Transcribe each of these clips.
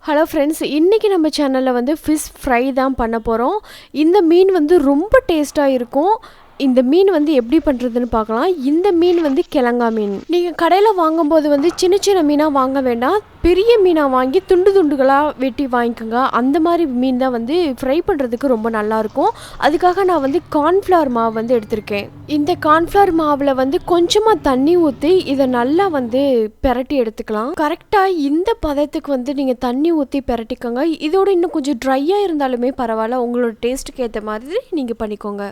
Hello friends, இன்றைக்கி நம்ம சேனலில் வந்து ஃபிஷ் ஃப்ரை தான் பண்ண போகிறோம். இந்த மீன் வந்து ரொம்ப டேஸ்ட்டாக இருக்கும். இந்த மீன் வந்து எப்படி பண்ணுறதுன்னு பார்க்கலாம். இந்த மீன் வந்து கிழங்கா மீன். நீங்கள் கடையில் வாங்கும்போது வந்து சின்ன சின்ன மீனாக வாங்க வேண்டாம், பெரிய மீனாக வாங்கி துண்டு துண்டுகளாக வெட்டி வாங்கிக்கோங்க. அந்த மாதிரி மீன் தான் வந்து ஃப்ரை பண்ணுறதுக்கு ரொம்ப நல்லாயிருக்கும். அதுக்காக நான் வந்து கார்ன்ஃப்ளவர் மாவு வந்து எடுத்திருக்கேன். இந்த கார்ன்ஃப்ளவர் மாவில் வந்து கொஞ்சமாக தண்ணி ஊற்றி இதை நல்லா வந்து பெரட்டி எடுத்துக்கலாம். கரெக்டாக இந்த பதத்துக்கு வந்து நீங்கள் தண்ணி ஊற்றி பெரட்டிக்கோங்க. இதோட இன்னும் கொஞ்சம் ட்ரையாக இருந்தாலுமே பரவாயில்ல, உங்களோட டேஸ்ட்டுக்கு ஏற்ற மாதிரி நீங்கள் பண்ணிக்கோங்க.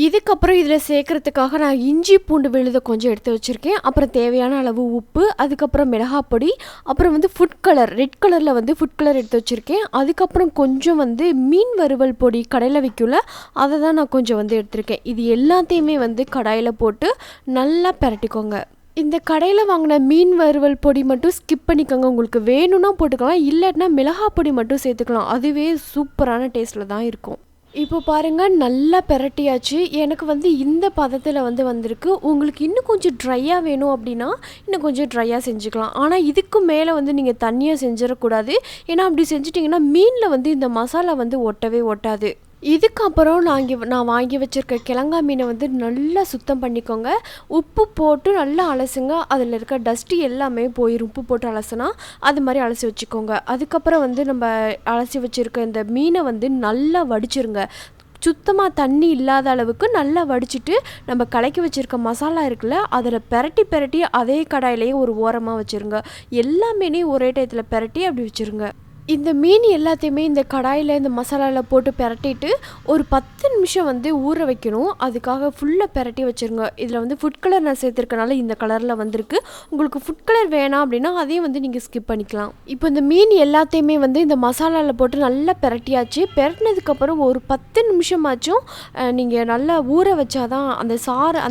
இதுக்கப்புறம் இதில் சேர்க்குறதுக்காக நான் இஞ்சி பூண்டு விழுதை கொஞ்சம் எடுத்து வச்சுருக்கேன். அப்புறம் தேவையான அளவு உப்பு, அதுக்கப்புறம் மிளகாய் பொடி, அப்புறம் வந்து ஃபுட் கலர், ரெட் கலரில் வந்து ஃபுட் கலர் எடுத்து வச்சுருக்கேன். அதுக்கப்புறம் கொஞ்சம் வந்து மீன் வறுவல் பொடி கடையில் விற்கல, அதை தான் நான் கொஞ்சம் வந்து எடுத்திருக்கேன். இது எல்லாத்தையுமே வந்து கடாயில் போட்டு நல்லா பெரட்டிக்கோங்க. இந்த கடையில் வாங்கின மீன் வறுவல் பொடி மட்டும் ஸ்கிப் பண்ணிக்கோங்க. உங்களுக்கு வேணும்னா போட்டுக்கலாம், இல்லைன்னா மிளகாய் பொடி மட்டும் சேர்த்துக்கலாம். அதுவே சூப்பரான டேஸ்ட்டில் தான் இருக்கும். இப்போ பாருங்கள், நல்லா பெரட்டியாச்சு. எனக்கு வந்து இந்த பதத்தில் வந்து வந்திருக்கு. உங்களுக்கு இன்னும் கொஞ்சம் ட்ரையாக வேணும் அப்படின்னா இன்னும் கொஞ்சம் ட்ரையாக செஞ்சுக்கலாம். ஆனால் இதுக்கு மேலே வந்து நீங்கள் தண்ணியாக செஞ்சிடக்கூடாது. ஏன்னா அப்படி செஞ்சிட்டிங்கன்னா மீனில் வந்து இந்த மசாலா வந்து ஒட்டவே ஒட்டாது. இதுக்கப்புறம் நான் வாங்கி வச்சுருக்க கிழங்கா மீனை வந்து நல்லா சுத்தம் பண்ணிக்கோங்க. உப்பு போட்டு நல்லா அலசுங்க. அதில் இருக்க டஸ்ட்டு எல்லாமே போயிடும். உப்பு போட்டு அலசுனா அது மாதிரி அலசி வச்சுக்கோங்க. அதுக்கப்புறம் வந்து நம்ம அலசி வச்சுருக்க இந்த மீனை வந்து நல்லா வடிச்சிருங்க. சுத்தமாக தண்ணி இல்லாத அளவுக்கு நல்லா வடிச்சிட்டு நம்ம கலக்கி வச்சுருக்க மசாலா இருக்குல்ல, அதில் பெரட்டி அதே கடாயிலேயே ஒரு ஓரமாக வச்சுருங்க. எல்லாமே ஒரே டயத்தில் பெரட்டி அப்படி வச்சுருங்க. இந்த மீன் எல்லாத்தையுமே இந்த கடாயில் இந்த மசாலாவில் போட்டு பெரட்டிட்டு ஒரு 10 நிமிஷம் வந்து ஊற வைக்கணும். அதுக்காக ஃபுல்லாக பெரட்டி வச்சுருங்க. இதில் வந்து ஃபுட் கலர் நான் சேர்த்துருக்கனால இந்த கலரில் வந்திருக்கு. உங்களுக்கு ஃபுட் கலர் வேணாம் அப்படின்னா அதையும் வந்து நீங்கள் ஸ்கிப் பண்ணிக்கலாம். இப்போ இந்த மீன் எல்லாத்தையுமே வந்து இந்த மசாலாவில் போட்டு நல்லா பெரட்டியாச்சு. பெரட்டினதுக்கப்புறம் ஒரு 10 நிமிஷமாச்சும் நீங்கள் நல்லா ஊற வச்சாதான் அந்த சாறு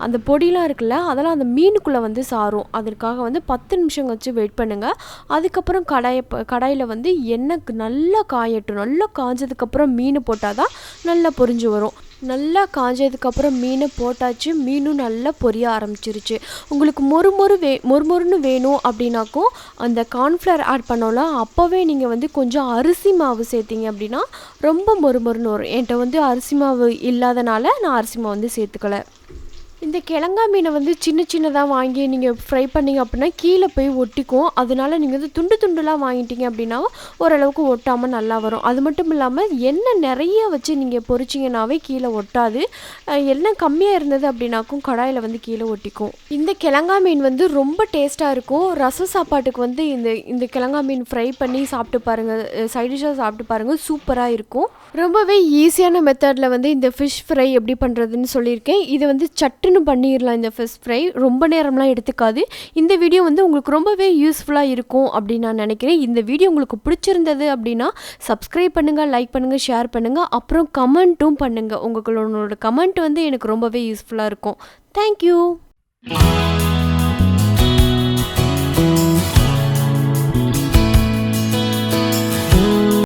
அந்த பொடியெலாம் இருக்குல்ல, அதெல்லாம் அந்த மீனுக்குள்ளே வந்து சாரும். அதற்காக வந்து 10 நிமிஷம் வச்சு வெயிட் பண்ணுங்கள். அதுக்கப்புறம் கடாயில் வந்து எண்ணெய் நல்லா காயட்டும். நல்லா காஞ்சதுக்கப்புறம் மீன் போட்டால் தான் நல்லா பொரிஞ்சு வரும். நல்லா காஞ்சதுக்கப்புறம் மீனை போட்டாச்சு. மீனும் நல்லா பொரிய ஆரம்பிச்சிருச்சு. உங்களுக்கு மொறுமொறுன்னு வேணும் அப்படின்னாக்கும் அந்த கார்ன்ஃப்ளவர் ஆட் பண்ணோம்ல, அப்போவே நீங்கள் வந்து கொஞ்சம் அரிசி மாவு சேர்த்திங்க அப்படின்னா ரொம்ப மொறுமொறுன்னு வரும். என்கிட்ட வந்து அரிசி மாவு இல்லாதனால நான் அரிசி மாவு வந்து சேர்த்துக்கலை. இந்த கிழங்கா மீனை வந்து சின்ன சின்னதாக வாங்கி நீங்கள் ஃப்ரை பண்ணிங்க அப்படின்னா கீழே போய் ஒட்டிக்கும். அதனால நீங்கள் வந்து துண்டுலாம் வாங்கிட்டீங்க அப்படின்னா ஓரளவுக்கு ஒட்டாமல் நல்லா வரும். அது மட்டும் இல்லாமல் எண்ணெய் நிறைய வச்சு நீங்கள் பொரிச்சிங்கனாவே கீழே ஒட்டாது. எண்ணெய் கம்மியாக இருந்தது அப்படின்னாக்கும் கடாயில் வந்து கீழே ஒட்டிக்கும். இந்த கிழங்கா மீன் வந்து ரொம்ப டேஸ்ட்டாக இருக்கும். ரசம் சாப்பாட்டுக்கு வந்து இந்த கிழங்கா மீன் ஃப்ரை பண்ணி சாப்பிட்டு பாருங்கள், சைடிஷாக சாப்பிட்டு பாருங்கள், சூப்பராக இருக்கும். ரொம்பவே ஈஸியான மெத்தடில் வந்து இந்த ஃபிஷ் ஃப்ரை எப்படி பண்ணுறதுன்னு சொல்லியிருக்கேன். இது வந்து சட்டுன்னு பண்ணிடலாம். இந்த ஃபிஷ் ஃப்ரை ரொம்ப நேரம்லாம் எடுத்துக்காது. இந்த வீடியோ வந்து உங்களுக்கு ரொம்பவே யூஸ்ஃபுல்லாக இருக்கும் அப்படின்னு நான் நினைக்கிறேன். இந்த வீடியோ உங்களுக்கு பிடிச்சிருந்தது அப்படின்னா சப்ஸ்கிரைப் பண்ணுங்கள், லைக் பண்ணுங்கள், ஷேர் பண்ணுங்கள், அப்புறம் கமெண்ட்டும் பண்ணுங்கள். உங்களோட கமெண்ட் வந்து எனக்கு ரொம்பவே யூஸ்ஃபுல்லாக இருக்கும். தேங்க்யூ.